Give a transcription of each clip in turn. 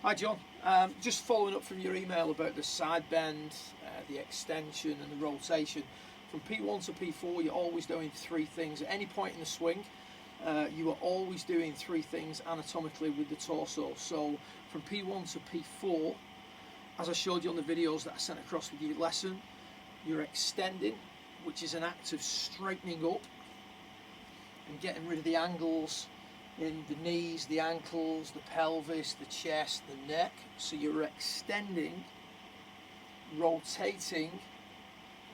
Hi John, just following up from your email about the side bend, the extension and the rotation. From P1 to P4 you're always doing three things. At any point in the swing you are always doing three things anatomically with the torso. So from P1 to P4, as I showed you on the videos that I sent across with your lesson, you're extending, which is an act of straightening up and getting rid of the angles in the knees, the ankles, the pelvis, the chest, the neck. So you're extending, rotating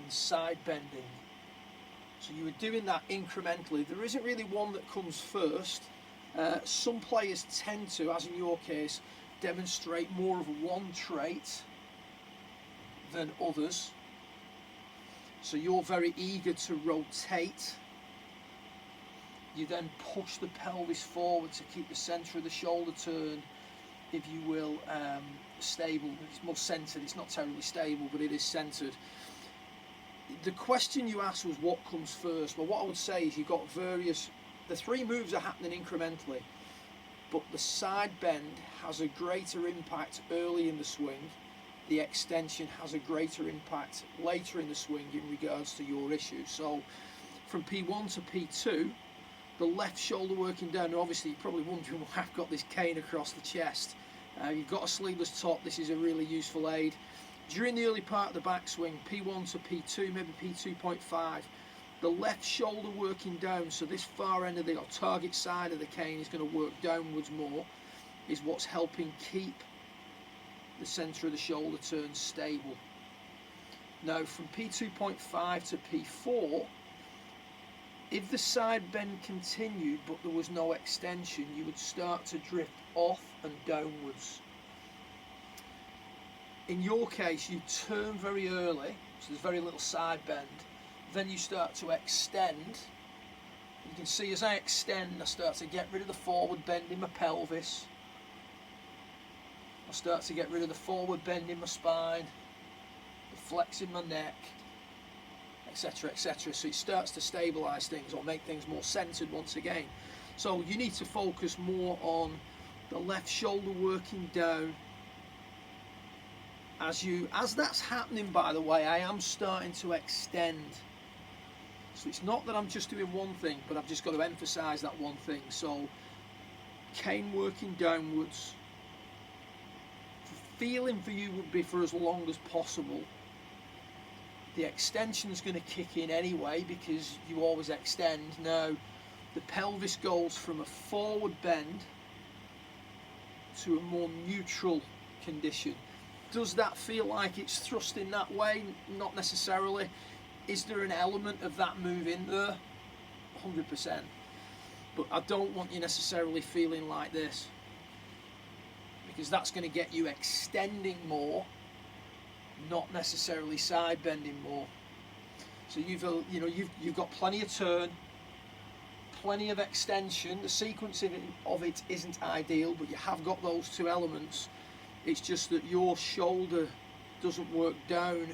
and side bending. So you were doing that incrementally. There isn't really one that comes first. Some players tend to, as in your case, demonstrate more of one trait than others. So you're very eager to rotate. You then push the pelvis forward to keep the centre of the shoulder turn, if you will, stable. It's more centred. It's not terribly stable, but it is centred. The question you asked was what comes first. Well, what I would say is you've got the three moves are happening incrementally, but the side bend has a greater impact early in the swing. The extension has a greater impact later in the swing in regards to your issue. So from P1 to P2, the left shoulder working down. Obviously you're probably wondering why I've got this cane across the chest. You've got a sleeveless top. This is a really useful aid. During the early part of the backswing, P1 to P2, maybe P2.5, the left shoulder working down, so this far end of the target side of the cane is going to work downwards more, is what's helping keep the centre of the shoulder turn stable. Now from P2.5 to P4, if the side bend continued but there was no extension, you would start to drift off and downwards. In your case, you turn very early, so there's very little side bend. Then you start to extend. You can see as I extend, I start to get rid of the forward bend in my pelvis. I start to get rid of the forward bend in my spine, the flex in my neck, etc, etc. So it starts to stabilise things or make things more centred once again. So you need to focus more on the left shoulder working down. As that's happening, by the way, I am starting to extend. So it's not that I'm just doing one thing, but I've just got to emphasise that one thing. So cane working downwards. The feeling for you would be for as long as possible. The extension is going to kick in anyway because you always extend. Now the pelvis goes from a forward bend to a more neutral condition. Does that feel like it's thrusting that way? Not necessarily. Is there an element of that move in there? 100%. But I don't want you necessarily feeling like this, because that's going to get you extending more, not necessarily side bending more. So you've got plenty of turn, plenty of extension. The sequence of it isn't ideal, but you have got those two elements. It's just that your shoulder doesn't work down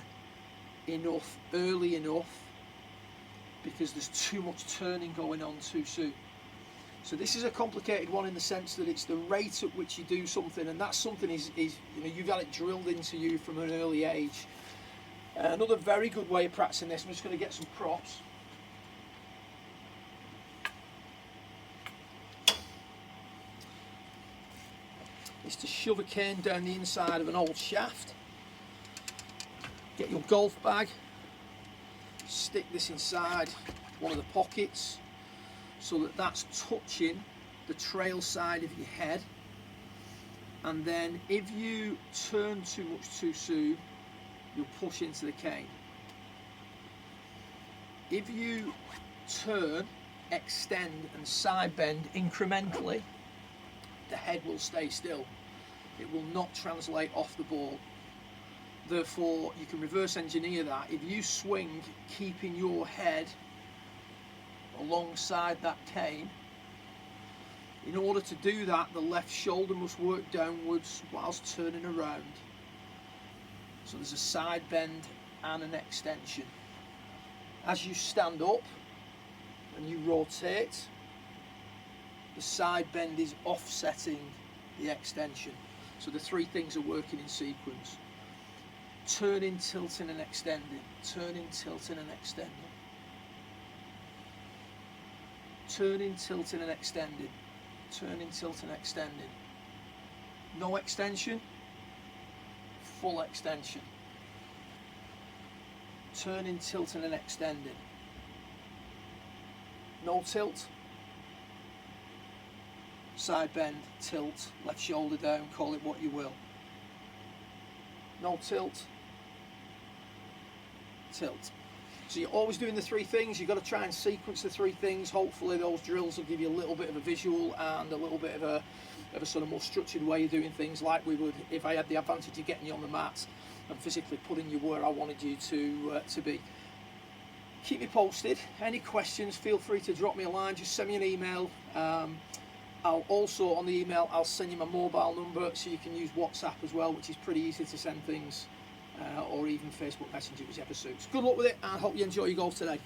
enough early enough because there's too much turning going on too soon. So this is a complicated one in the sense that it's the rate at which you do something, and that something is you've had it drilled into you from an early age. Another very good way of practicing this, I'm just going to get some props. Is to shove a cane down the inside of an old shaft. Get your golf bag, stick this inside one of the pockets so that that's touching the trail side of your head, and then if you turn too much too soon, you'll push into the cane. If you turn, extend and side bend incrementally, the head will stay still. It will not translate off the ball. Therefore, you can reverse engineer that. If you swing keeping your head alongside that cane, in order to do that, the left shoulder must work downwards whilst turning around. So there's a side bend and an extension. As you stand up and you rotate, the side bend is offsetting the extension. So the three things are working in sequence. Turning, tilting and extending. Turning, tilting and extending. Turning, tilting and extending. Turning, tilting and extending. No extension, full extension. Turning, tilting and extending. No tilt, side bend, tilt, left shoulder down, call it what you will. No tilt, tilt. So you're always doing the three things. You've got to try and sequence the three things. Hopefully those drills will give you a little bit of a visual and a little bit of a sort of more structured way of doing things, like we would if I had the advantage of getting you on the mat and physically putting you where I wanted you to be. Keep me posted. Any questions, feel free to drop me a line, just send me an email. I'll also, on the email, I'll send you my mobile number so you can use WhatsApp as well, which is pretty easy to send things, or even Facebook Messenger, whichever suits. Good luck with it, and I hope you enjoy your golf today.